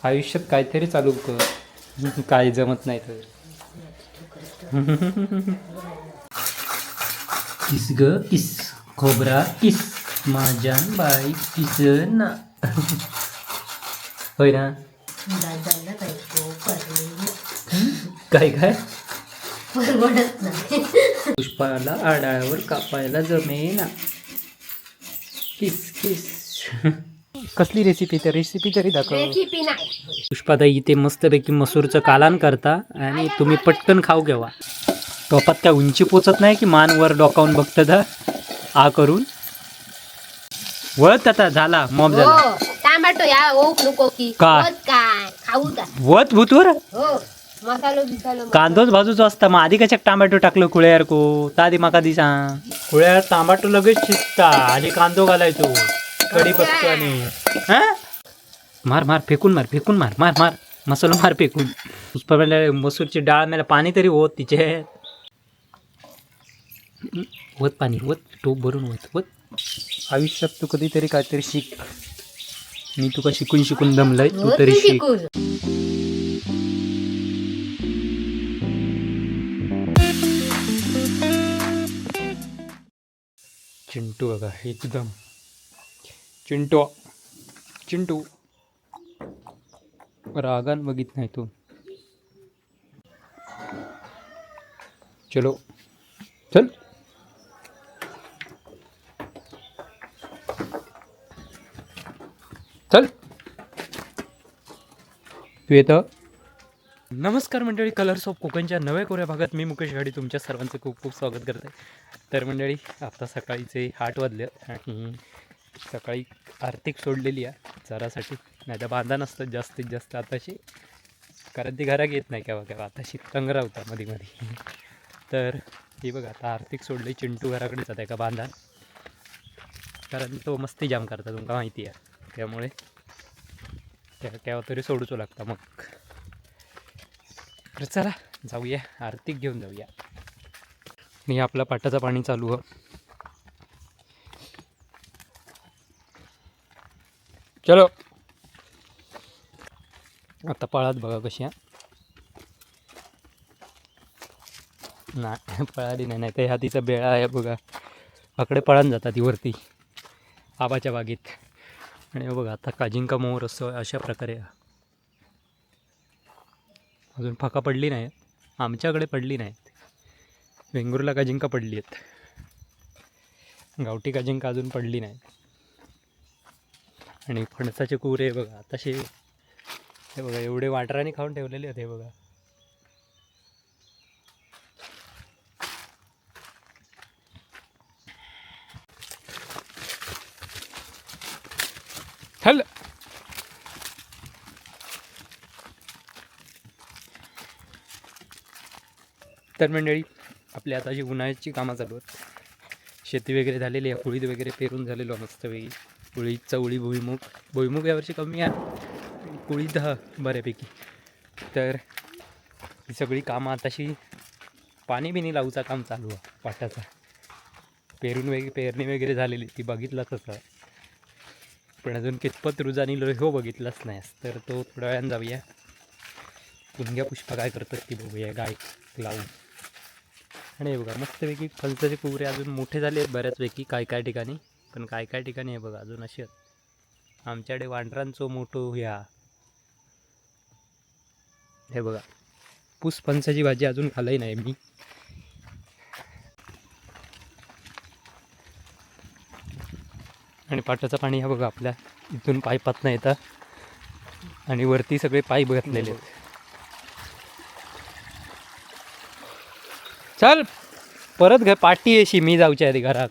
आयुष्यात काहीतरी चालू कर, काही जमत नाही तर. किस ग किस, खोबरा किस, माझ्यान बाई किस ना. होय ना. काय काय पुष्पाला आडाळावर कापायला जमेना. किस किस. कसली रेसिपी, तर रेसिपी तरी दाखव. पुष्पाताई इथे मस्तपैकी मसूरचं कालान करता आणि तुम्ही पटकन खाऊ घ्यावा. टोपात काय उंची पोचत नाही की मान वर डोकावून बघतं आ करून. वत आता झाला मॉब झाला. टमाटो या ओक नको की का? काय खाऊ का वत भूतवर हो मसालो बिसालो कांदोच भाजूचो असता. मग आधी कशाक टमाटो टाकलं कुळ्यार को तादी माका दी सांग. कुळ्यार टमाटो लगेच शिजता आणि कांदो घालायचो कढीपत्ता आणि मार मार फेकून मार फेकून मार मार मार मसाला मार फेकून. पुष्पा म्हणल्या मसूरची डाळ मला पाणी तरी होत तिचे. वत पाणी वत, टोप भरून वत वत. आयुष्यात तू कधीतरी काहीतरी शिक. मी तुका शिकून शिकून दमलंय, तू तरी शिक. चिंटू बघा एकदम चिंटू चिंटू रागान बघित नाही तू. चलो चल. चल तू येतं. नमस्कार मंडळी, कलर्स ऑफ कोकणच्या नव्या कोऱ्या भागात मी मुकेश गाडी तुमच्या सर्वांचं खूप खूप स्वागत करत आहे. तर मंडळी आता सकाळीचे 8 वाजले आणि सकाळी आर्थिक सोडलेली आहे जरासाठी. नाही तर बांधा नसतात जास्तीत जास्त आताशी, कारण ती घरात येत नाही केव्हा केव्हा. आताशी तंगरा होता मध्ये मध्ये. तर ही बघा आता आर्थिक सोडली. चिंटू घराकडे जात आहे का बांधा, कारण तो मस्ती जाम करता तुमका माहिती आहे. त्यामुळे त्या केव्हा तरी सोडूचो लागता. मग तर चला जाऊया आर्थिक घेऊन जाऊया. आणि आपला पाटाचं पाणी चालू हो. चलो आता पळात बघा कशी. नाही पळाली नाही, नाही तर ह्या तिचा बेळा आहे बघा. आकडे पळान जातात ती वरती आबाच्या बागेत. आणि बघा आता काजिंका मोर असं अशा प्रकारे अजून फाका पडली नाही. आमच्याकडे पडली नाहीत. वेंगुर्ला काजिंका पडली आहेत, गावठी काजिंका अजून पडली नाहीत. आणि फणसाचे कुरे बघा तसे हे बघा एवढे वाटराने खाऊन ठेवलेले आहेत. हे बघा हल. तर मंडळी आपली आता अशी उन्हाळ्याची कामं चालू आहेत. शेती वगैरे झालेली आहे, कुळीत वगैरे पेरून झालेलो मस्तपैकी. कुळीत चवळी भुईमुग यावर्षी कमी आहे, कुळीत हा बऱ्यापैकी. तर ही सगळी कामं आताशी पाणी बिनी लावूचा काम चालू आहे. पाटाचा पेरणी वगैरे झालेली ती बघितलंच असं, पण अजून कितपत रुजानी हो बघितलंच नाही. तर तो थोड्या वेळानं जाऊया. पुणग्या पुष्पा काय करतात ती बघूया गाय लावून. आणि हे बघा मस्तपैकी फणसाचे कुवरे अजून मोठे झाले आहेत बऱ्याचपैकी काय काय ठिकाणी. पण काय काय ठिकाणी हे बघा अजून असे आमच्याकडे वांढरांचो मोठो ह्या. हे बघा पूस फणसाची भाजी अजून खाल्ली नाही मी. आणि पाटाचं पाणी ह्या बघा आपल्या इथून पाईपातनं येतं आणि वरती सगळे पाईप घातलेले आहेत. चल परत घर पाठी येशी मी जाऊच्या आधी घरात.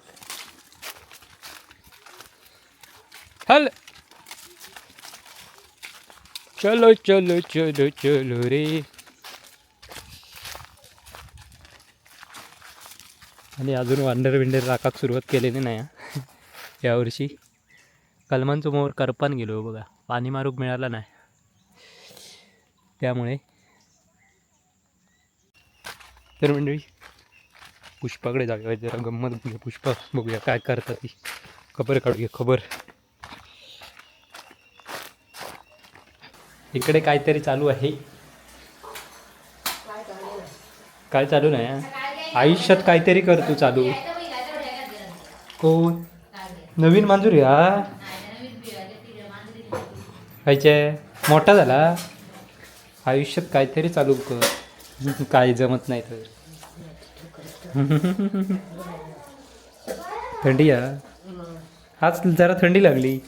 हल चलो चलो चलो चलो रे. आणि अजून विंडर राखाक सुरुवात केलेली नाही यावर्षी. कलमांचो मोर करपान गेलो बघा, पाणी मारूक मिळाला नाही त्यामुळे. तर मंडळी पुष्पाकडे जाऊया जरा गंमत बघूया. पुष्पा बघूया काय करतात ती, खबर काढूया खबर. इकडे काहीतरी चालू आहे. काय चालू नाही हा? आयुष्यात काहीतरी कर तू चालू. कोण नवीन मांजूर हा खायचे मोठा झाला. आयुष्यात काहीतरी चालू कर. काय जमत नाही तर थंडी हाच जरा थंडी लागली.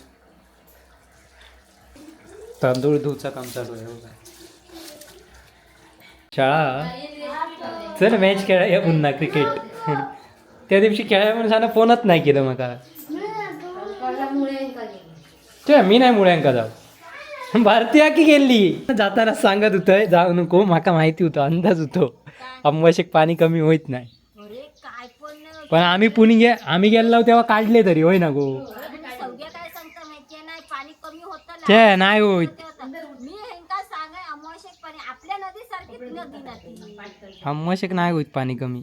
तांदूळ धुवचा काम चालू आहे. शाळा चल मॅच खेळा पुन्हा क्रिकेट. त्या दिवशी खेळाय म्हणून सांगा फोनच नाही केलं मका. मी नाही मुळ्यांका जाऊ. भारतीय की गेली जाताना सांगत होतं जाऊ नको. माका माहिती होतं अंदाज होतो अमावश्यक पाणी कमी होत नाही. पण आम्ही गेलो तेव्हा काढले तरी होय ना गो. ते नाही होत. अमावश्यक नाही होत पाणी कमी.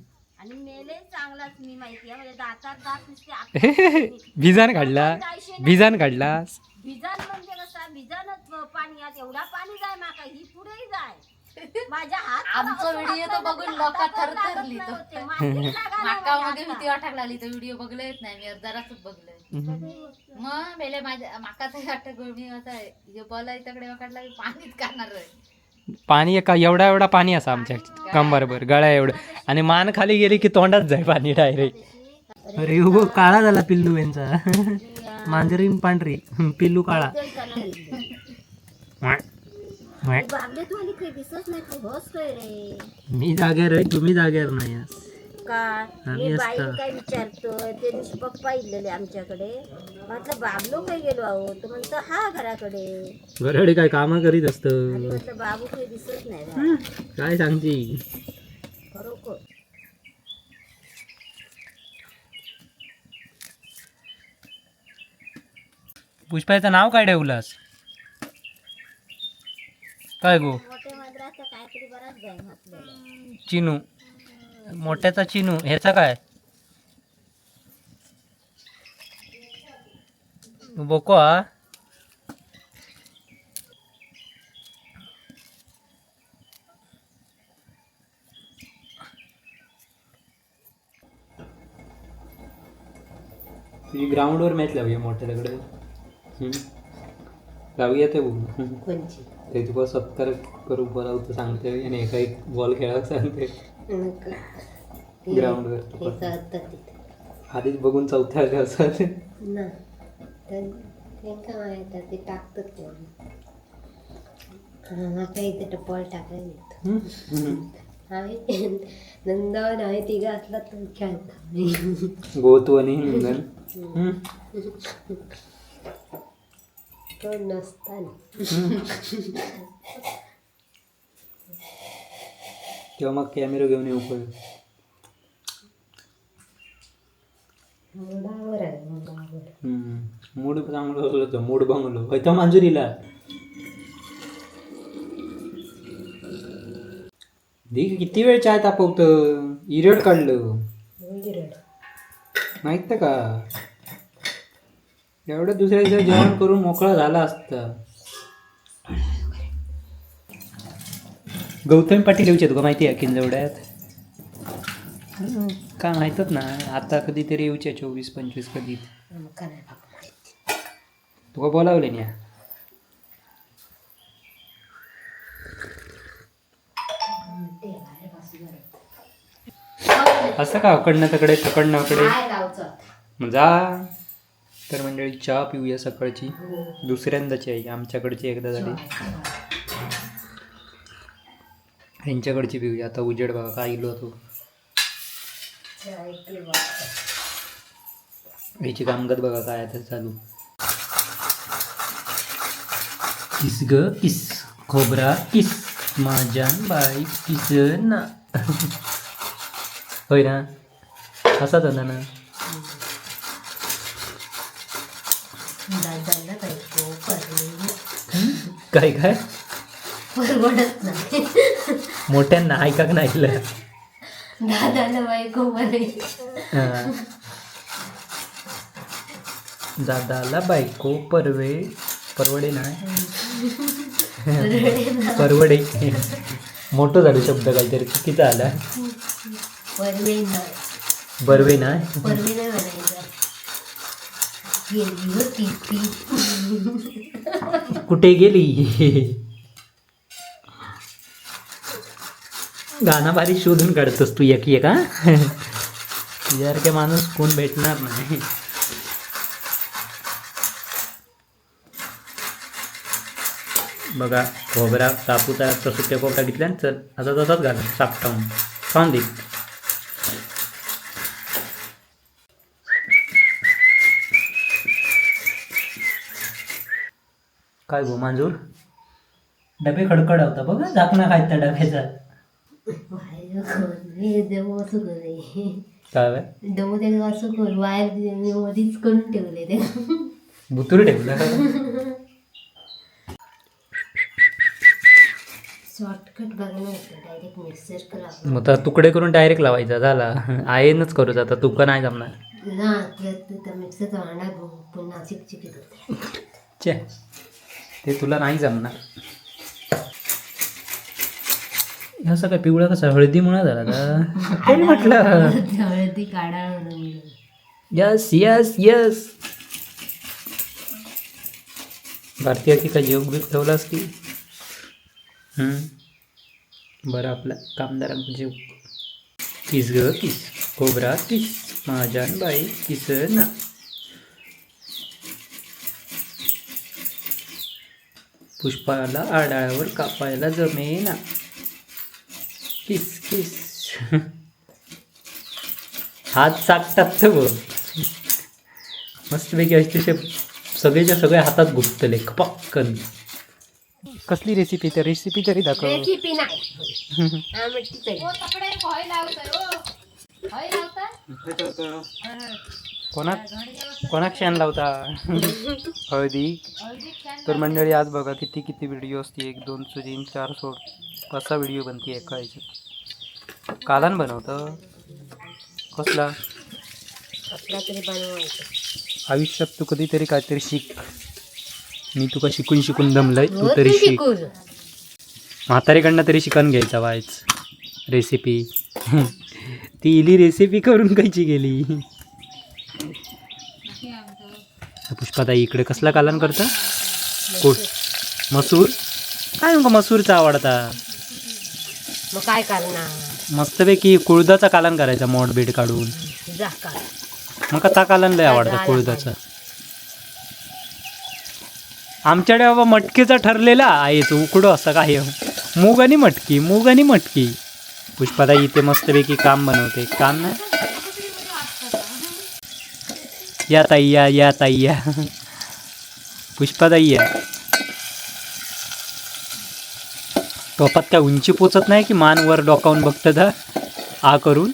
भिजान काढलास भिजान म्हणजे कसा भिजानच पाणी आज एवढा पाणी जाय माका ही पुढेही जाय माझ्या हात आमचा व्हिडिओ तो बघून लोक थरथरली तो माका मध्ये भीती वाटायला लागली. तो व्हिडिओ बघलं येत नाही मी जरासच बघलंय. मग मेले माझ्या माका तर वाटत गोळणी असा बोलाय तकडे वाटला पाणीच करणार पाणी एवढा पाणी असा आमच्या कंबरभर गळ्या एवढं. आणि मान खाली गेली की तोंडात जाय पाणी डायरेक्ट. अरे हो काळा झाला पिल्लू यांचा. मांजरीन पांढरी पिल्लू काळा. मी जाग्यावर आहे तुम्ही जाग्यावर नाही. मी बाई काय विचारतोय ते दिवशी पप्पा इलेले आमच्याकडे म्हटलं बाबलो काय गेलो आहो तर म्हणतो हा घराकडे घराकडे काय काम करीत असत. म्हटलं बाबू काही दिसत नाही काय सांगती खरोखर. पुष्पाचं नाव काय ठेवलास काय गो. मोठे मांजराचा काहीतरी बराच जाय म्हटलेलं. चिनू मोठ्याचा चिनू. ह्याचा काय बोको हा. तुझी ग्राउंडवर मॅच लावूया मोठ्या दगड. लावूया ते बघू. कोणची ते तुला सत्कार करू बोलावतं सांगते आणि एका एक बॉल खेळायला सांगते ग्राउंडवर. आधीच बघून चौथ्या आले असं ना त्यांना माहिती ते टाकतात माका इथे टपॉल टाकायला आम्ही नंदावन आहे तिघं असला तर खेळता गोतू आणि नंदन. तो नसताना तेव्हा मग कॅमेरा घेऊन येऊ पण. मुडावर आहे मुडावर. मूड चांगलं असलं तर मूड बंगलो होय मांजुरीला. देख किती वेळ चाय तापवतं. इरड काढलं माहित का. एवढं दुसऱ्या दिवशी जेवण करून मोकळा झाला असता. गौतमी पाटील येऊचे तुका माहिती आहे किंजवड्यात. काय माहीतच ना आता कधीतरी येऊचे 24-25 कधी. तुका बोलावले ना. असं का अकडनं तकडे तकडनं अकडे जा. तर मंडळी चहा पिऊया सकाळची. दुसऱ्यांदाची आहे आमच्याकडची एकदा झाली. ह्यांच्याकडची पिऊया. आता उजेड बघा काय इलो तो. ह्याची कामगत बघा काय आता चालू. किस ग किस खोबरा किस माझ्या बाई किस ना. होय ना असाच होता ना. काय काय परवडत नाही. मोठ्यांना ऐकाक नाही ऐकलं. दादाला बायको म्हणे दादाला बायको परवडे नाही. परवडे मोठं झालं शब्द काहीतरी चुकीचा आला. परवे नाही बरवे ना परवे नाही म्हणायचं. गेली होती ती. कुठे गेली. गाणं भारी शोधून काढतोस तू एक एक. हा तुझ्यासारखे माणूस कोण भेटणार नाही. बघा खोबरा कापूचा सुक्या खोबरा घेतल्या चल आता तसाच घाला साफ टावून खाऊन दे. काय गो मांजूर डबे खडखडावता बघा झाकणा खायचा डब्याचा. देव असं करे काय बाय? देव ते असं कर वायर मधीच करून ठेवले ते. बुतूर ठेवलं. शॉर्टकट बघणं होतं डायरेक्ट मिक्सर करा मग तर तुकडे करून डायरेक्ट लावायचा झाला. आयनच करूच आता तुका नाही जमणार. ना त्यात मिक्सरचा भांडा पुन्हा चिकचिकीत होते. चे ते तुला नाही जमणार. ह्या सगळं पिवळा कसा हळदीमुळे झाला का तरी म्हटलं. हळदी काढा म्हणून. Yes yes yes. भारतीय की का जेवण बी ठेवलास की. बरं आपला कामदारांना जेव. किस ग किस खोबरा किस माझ्यान बाई किस ना. पुष्पाला आडाळ्यावर कापायला जमेना. किस किस. हात चाकतात तर बघ मस्तपैकी असते सगळेच्या सगळे हातात गुप्तले पक्कन. कसली रेसिपी तर रेसिपी तरी दाखव. रेसिपी नाही कोणाक शेण लावता. हळदी तर मंडळी आज बघा किती किती व्हिडिओ असते. 1 2 3 4 सोड 5 व्हिडिओ बनते एका ह्याच्यात. कालन बनवतं कसला कसला तरी बनवायचं. आयुष्यात तू कधीतरी काहीतरी शिक. मी तुका शिकून शिकून दमलंय तू तरी शिक. म्हातारीकडनं तरी शिकून घ्यायचा वायच रेसिपी. ती इली रेसिपी करून कायची गेली. पुष्पाताई इकडे कसला कालन करता. मसूर काय मग मसूरचा आवडता. मग काय करणार. मस्तपैकी कुळदाचा कालन करायचा मोठ बीड काढून. जा का मग ता कालन लय आवडतं कुळदाचा. आमच्याकडे बाबा मटकीचा ठरलेला आहेच उकडो असं काय. मूग आणि मटकी मूग आणि मटकी. पुष्पाताई इथे मस्तपैकी काम बनवते. काम नाही या ताई या ताई या. पुष्पाताई या. टोपात काय उंची पोचत नाही की मान वर डोकावून बघतं आ करून.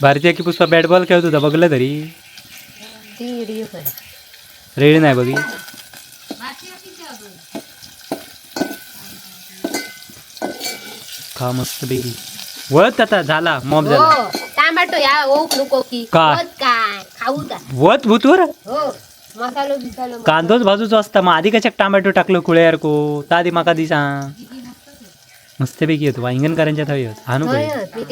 भारतीय की पुष्पा बॅट बॉल खेळत होता बघलं तरी. ती व्हिडिओ करा. रेडी नाही बघी. खा मस्त पैकी वत आता झाला मॉब झाला. हो टमाटो या ओक नको की का? वत काय खाऊ का. वत भूतवर हो मसालो बिसालो कांदोच भाजूचो असता मग आधी कशाक टमाटो टाकलो कुळे यार को तादी माका दी सांग. मस्तपैकी होतो वांगणकरांच्या थंय आणू काय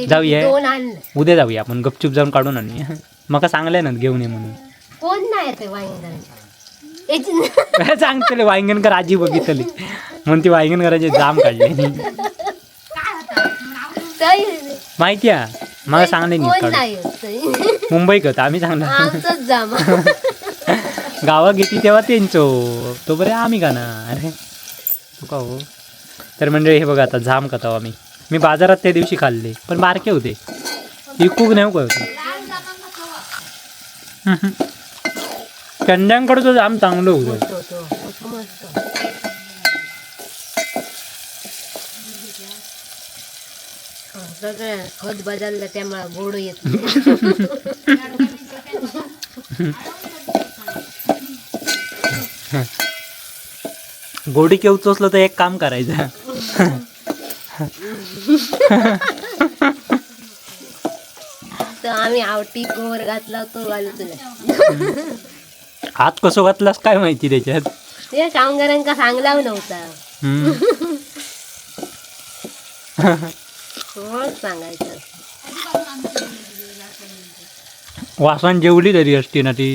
जाऊया दोन आणलं. उद्या जाऊया आपण गपचूप जाऊन काढून आणूया. मका सांगले ना घेऊन ये म्हणून. कोण नाही ते वांगणाऱ्यांच्या काय सांगतले वांगणकर आजी बघितली म्हणून ती वांगणकरांचे जाम काढले. माहिती आहे मला सांगले कोण नाही नाही मुंबई कत आम्ही सांगणार. आमचंच जाम. गावा घेतली तेव्हा त्यांचो तो बरे आम्ही का ना. अरे तू का हो. तर म्हणजे हे बघा आता जाम खाताव आम्ही. मी बाजारात त्या दिवशी खाल्ले पण बारके होते इकूक नाही काय होते. कंड्यांकडचं जाम चांगलं होतं. सगळं खत बदललं त्यामुळे गोड येत. गोडी केवचं असलं तर एक काम करायचं. तर आम्ही आवटी कोवर घातला तो घालू तुला. हात कसं घातलास काय माहिती त्याच्यात. ते कामगारांका सांगलाव नव्हता हम्म. कोण सांगायचं. वासान जेवली तरी असती ना ती.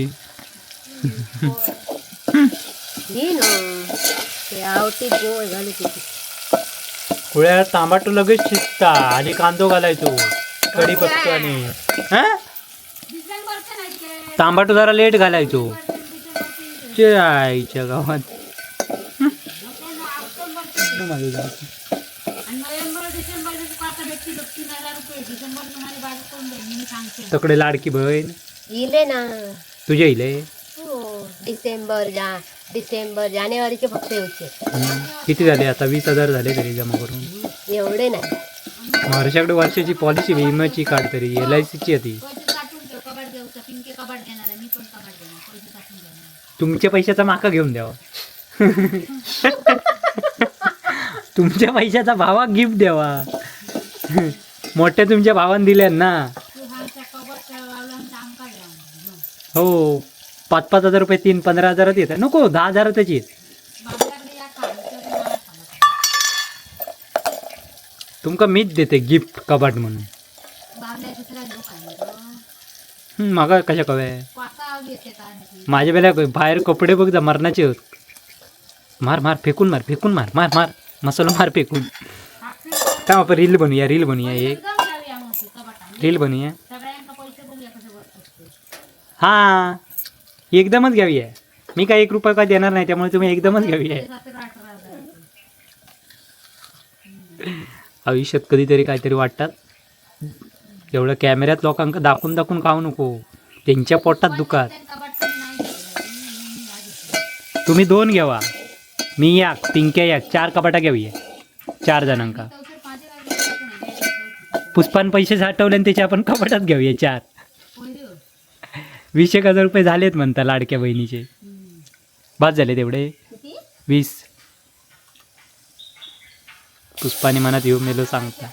ही नो ते आवटी गोळ घालू किती. कुळ्या तांबाटू लगेच शिजता आणि कांदो घालायचो कढीपत्ता आणि हा? तांबाटू जरा लेट घालायचो चे आईच्या गावात. तकडे लाडकी बहीण इले ना तुझ्या इले डिसेंबर जानेवारीचे फक्त येऊचे. किती झाले आता? 20,000 झाले तरी जमा करून. एवढे नाही. माझ्याकडे वर्षाची पॉलिसी विम्याची काढ तरी LICची आहे ती. तुमच्या पैशाचा माका घेऊन द्यावा. तुमच्या पैशाचा भावाक गिफ्ट द्यावा. मोठ्या तुमच्या भावान दिल्या ना. हो 5,000 रुपये 15,000 येतात. नको 10,000 येत. तुमका मीच देते गिफ्ट कबाट म्हणून. मागा कशा कव्या माझ्या वेळेला बाहेर कपडे बघ मरणाचे होत. मार मार फेकून मार फेकून मार मार मार मसाला मार फेकून. काय आपण रील बनवूया एक रील बनवूया. हा एकदमच घ्यावी आहे. मी काय 1 रुपया काय देणार नाही त्यामुळे तुम्ही एकदमच घ्यावी आहे. आयुष्यात कधीतरी काहीतरी वाटतात. एवढं कॅमेऱ्यात लोकांना दाखवून दाखवून खाऊ नको. त्यांच्या पोटात दुखात. तुम्ही 2 घ्यावा. मी 1 पिंक्या 1 4 कपाटा घ्यावी 4 जणांका. पुष्पान पैसे साठवले आणि त्याचे आपण कपाटात घेऊया 4. 20,000 रुपये झालेत म्हणता लाडक्या बहिणीचे. बाद झाले तेवढे 20. पुष्पाने मनात येऊ मेलो सांगता.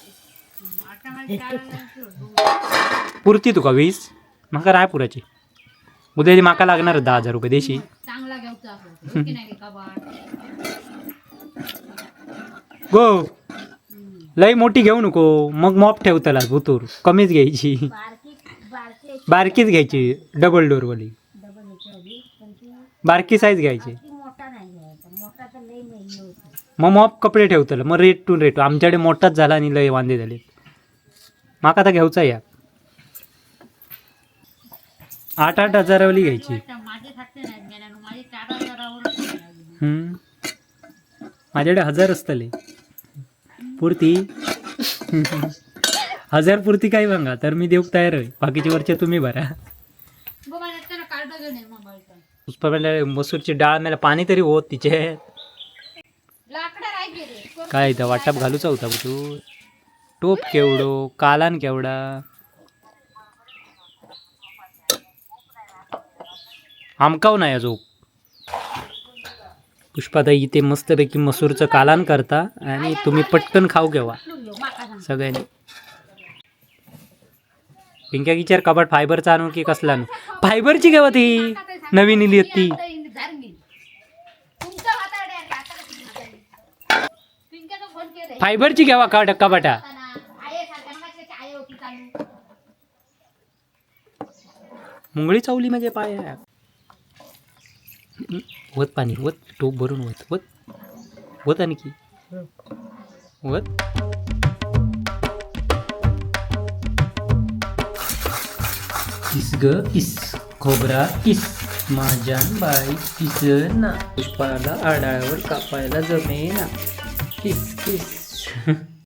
पुरती तुका 20? माका राय पुराची. उद्या माका लागणार 10,000 रुपये देशी. गो लई मोठी घेऊ नको मग मॉप ठेवतला भुतूर. कमीच घ्यायची. बारकीच घ्यायची डबल डोरवाली. बारकी साईज घ्यायची. मग मॉप कपडे ठेवतलं मग रेट आमच्याकडे मोठाच झाला आणि लय वांदे झाले. माका आता घ्यायचा या 8-8 हजारावली घ्यायची. माझ्याकडे 1000 असतले पुरती. 1000 पुरती काय सांगा तर मी देऊक तयार आहे. बाकीचे वरचे तुम्ही भरा. पुष्पा मसूरची डाळ मला पाणी तरी होत तिचे. काय इथं वाटप घालूचा होता तू. टोप केवढो कालान केवढा. आमकाव नाही अजून. पुष्पाताई इथे मस्तपैकी मसूरचं कालान करता आणि तुम्ही पटकन खाऊ घ्यावा सगळ्यांनी. पिंक्या विचार कबाट फायबरचा आणू की कसला आणू. फायबरची घ्यावा ती नवीन इली ती. फायबरची घ्यावा कबाटा. मुंगळी चावली म्हणजे पाय. वत पाणी वत टोप भरून वत वत वत आणखी वत. किस ग किस खोबरा किस माझ्यान बाई किस ना. पुष्पाला आडावर कापायला जमेना. किस किस